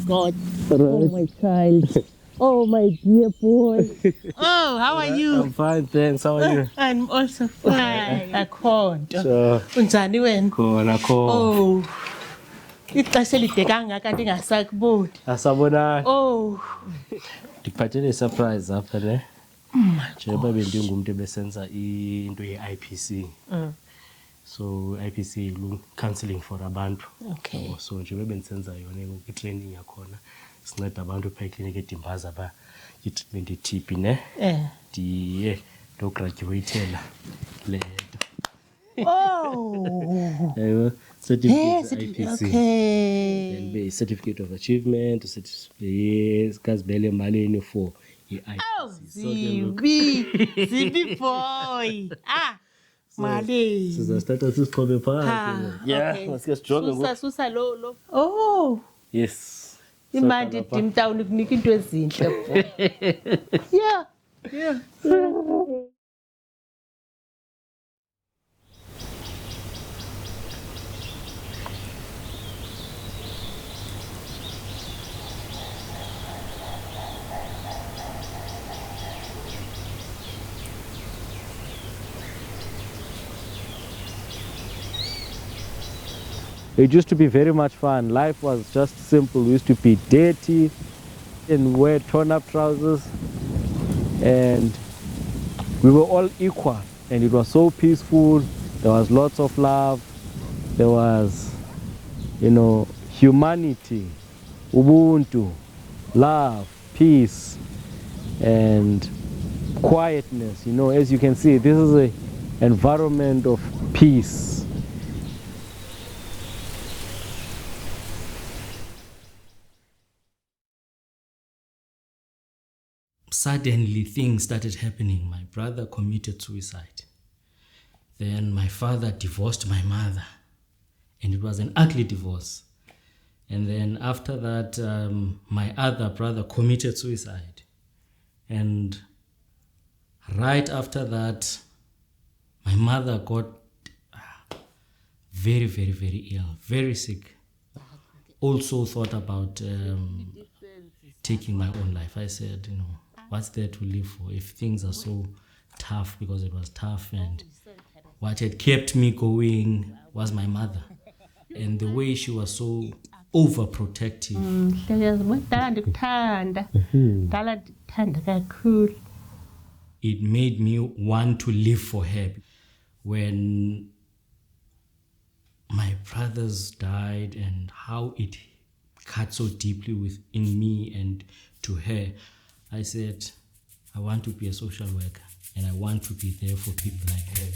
God. Oh, my child. Oh, my dear boy. Oh, how are you? I'm fine, thanks. How are you? I'm also fine. Akhonto. Sure. Unjani wena? Khona kho. Oh. Ixesha elide kangaka ndingasakuboni. Asabonani. Oh. Ndikuphathele surprise apha ne. Njengoba bendingumuntu ebesenza into ye-IPC. So IPC counseling for abantu. Okay. So njengoba bendisenza yona i-training yakhona sinceda abantu phaa eklinikhi eDimbaza ba i-treatment ye-TB ne. Ndiye ndograduatela le nto. Oh. Ewe, certificate IPC. Okay. Then be certificate of achievement, kazibele emalini for i-IPC. Oh, Zibi boy. Mali. Sizastata sisiqhobe phaa. Yeah, masike sijonge ngoku. Susa lo. Oh. Yes. Imandi dimtown kunika into ezinhle. Yeah. It used to be very much fun. Life was just simple. We used to be dirty and wear torn up trousers, and we were all equal, and it was so peaceful. There was lots of love. There was, humanity, ubuntu, love, peace, and quietness. As you can see, this is an environment of peace. Suddenly things started happening. My brother committed suicide. Then my father divorced my mother, and it was an ugly divorce. And then after that, my other brother committed suicide. And right after that, my mother got very, very, very ill, very sick. Also thought about taking my own life. I said, what's there to live for if things are so tough? Because it was tough, and what had kept me going was my mother. And the way she was so overprotective. It made me want to live for her. When my brothers died and how it cut so deeply within me and to her, I said, I want to be a social worker, and I want to be there for people like her.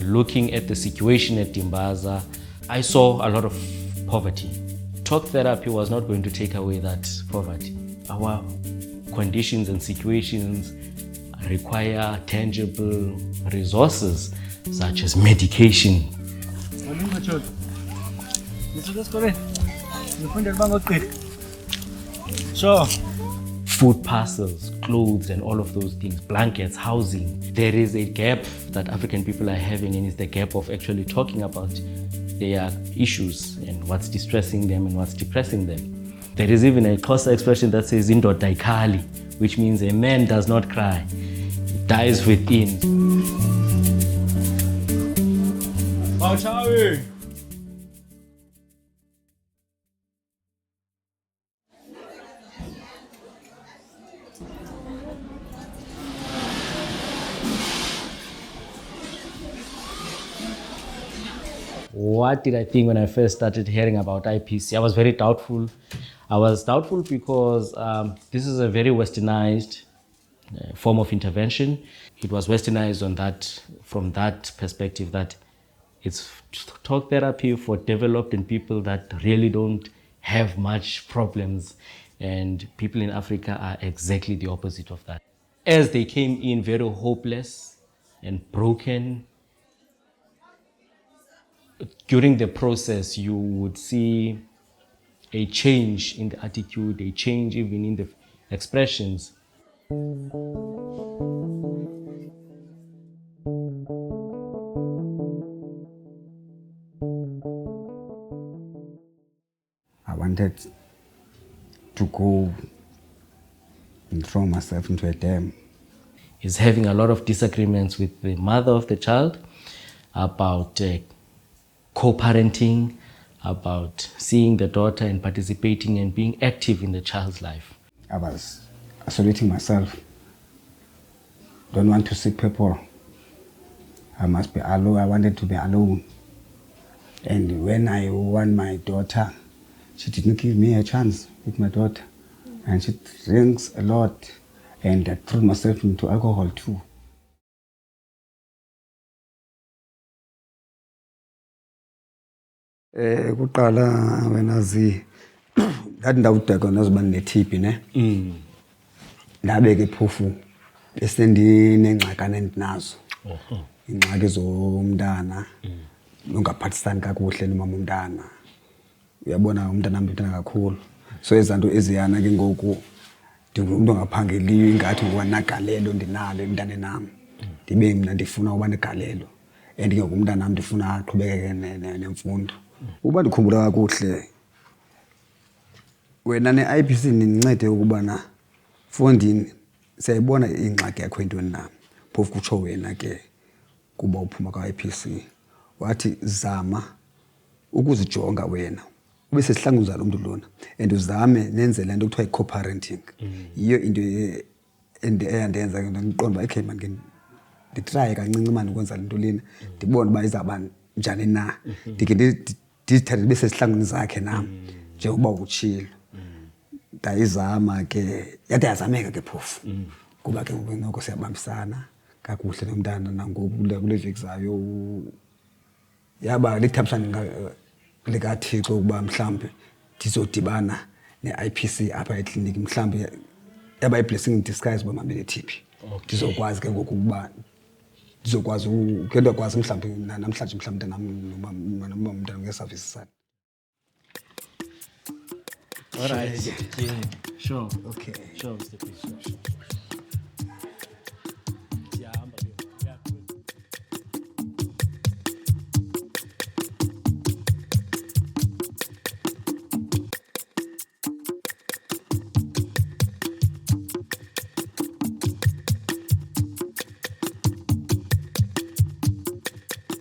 Looking at the situation at Dimbaza, I saw a lot of poverty. Talk therapy was not going to take away that poverty. Our conditions and situations require tangible resources such as medication. Sure. Food parcels, clothes, and all of those things, blankets, housing. There is a gap that African people are having, and it's the gap of actually talking about their issues and what's distressing them and what's depressing them. There is even a Xhosa expression that says indoda ikhali, which means a man does not cry, he dies within. What did I think when I first started hearing about IPC? I was very doubtful. I was doubtful because this is a very westernized form of intervention. It was westernized from that perspective that It's talk therapy for developed and people that really don't have much problems. And people in Africa are exactly the opposite of that. As they came in very hopeless and broken, during the process, you would see a change in the attitude, a change even in the expressions. I wanted to go and throw myself into a dam. He's having a lot of disagreements with the mother of the child about co-parenting, about seeing the daughter and participating and being active in the child's life. I was isolating myself. Don't want to see people. I must be alone. I wanted to be alone. And when I want my daughter, she didn't give me a chance with my daughter. And she drinks a lot. And I threw myself into alcohol too. Kuqala wena ndathi ndawudeka nazoba ne-TB ne. Ndabe ke phofu besendinengxakana endinazo. Ingxaki zomntana nongaphathisani kakuhle nomama umntana. Uyabona umntana mntana kakhulu. So ezanto eziyana ke ngoku ndingumuntu ongaphangeliyo ingathi ngwanagalelo ndinalo emntaneni nami. Ndibe mina ndifuna uba negalelo. Endingeke umntana nami ndifuna aqhubekeke nemfundo. Uba ndikhumbula kakuhle wena ne-IPC nincede ukubana mfondini siyayibona ingxaki yakho entweni nami. Phofu kutsho wena ke kuba uphuma kwa-IPC wathi zama ukuzijonga wena ube sesihlangu zalo mntu lona and uzame nenze le nto kuthiwa yi-co-parenting. Yiyo into eyandenza ke ndiqonda uba okay man nditraye kancinci mani ukwenza le nto lena ndibone uba izawuba njani na. Ndike ndizithathe ndibe sesihlangwini zakhe nam njengoba utshilo. Ndayizama ke yade yazameka ke phofu kuba ke noko siyabambisana kakuhle nomntana nangoku kule veki zayo yaba lithaphisana likaThixo ukuba mhlawumbe ndizodibana ne-IPC apha ekliniki mhlawumbe yaba i-blessing in disguise uba mamele TB. Ndizokwazi ke ngoku ukuba ndizokwazi ukwazi mhlawumbe namhlanje mhlawumbe noma umntana nge-service sakhe. All right. Yeah. Sure. Okay. Sure, Mr. P. Sure.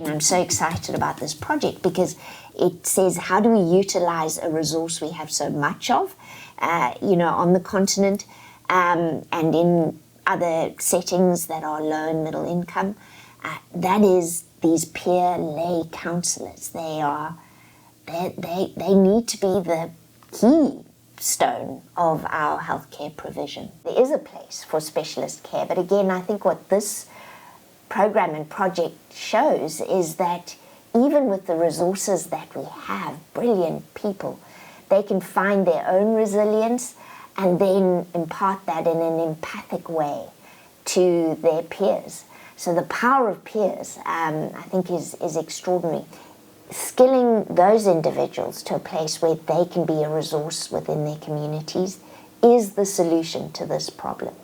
I'm so excited about this project because it says how do we utilize a resource we have so much of, on the continent and in other settings that are low and middle income. That is these peer lay counsellors. They need to be the keystone of our healthcare provision. There is a place for specialist care, but again, I think what this program and project shows is that even with the resources that we have, brilliant people, they can find their own resilience and then impart that in an empathic way to their peers. So the power of peers, I think, is extraordinary. Skilling those individuals to a place where they can be a resource within their communities is the solution to this problem.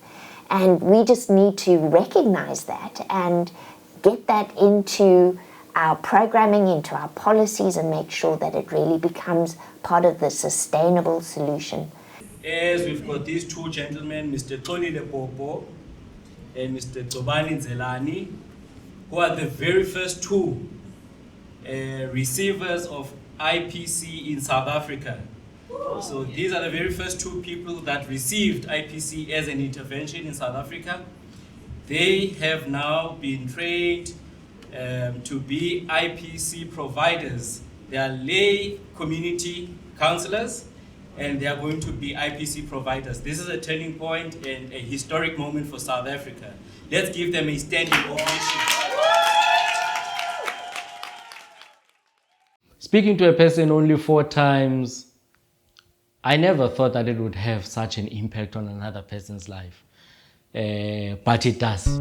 And we just need to recognize that and get that into our programming, into our policies, and make sure that it really becomes part of the sustainable solution. As we've got these two gentlemen, Mr. Tony Lepopo and Mr. Tobani Nzelani, who are the very first two receivers of IPC in South Africa. So these are the very first two people that received IPC as an intervention in South Africa. They have now been trained to be IPC providers. They are lay community counselors and they are going to be IPC providers. This is a turning point and a historic moment for South Africa. Let's give them a standing ovation. Speaking to a person only 4 times, I never thought that it would have such an impact on another person's life, but it does.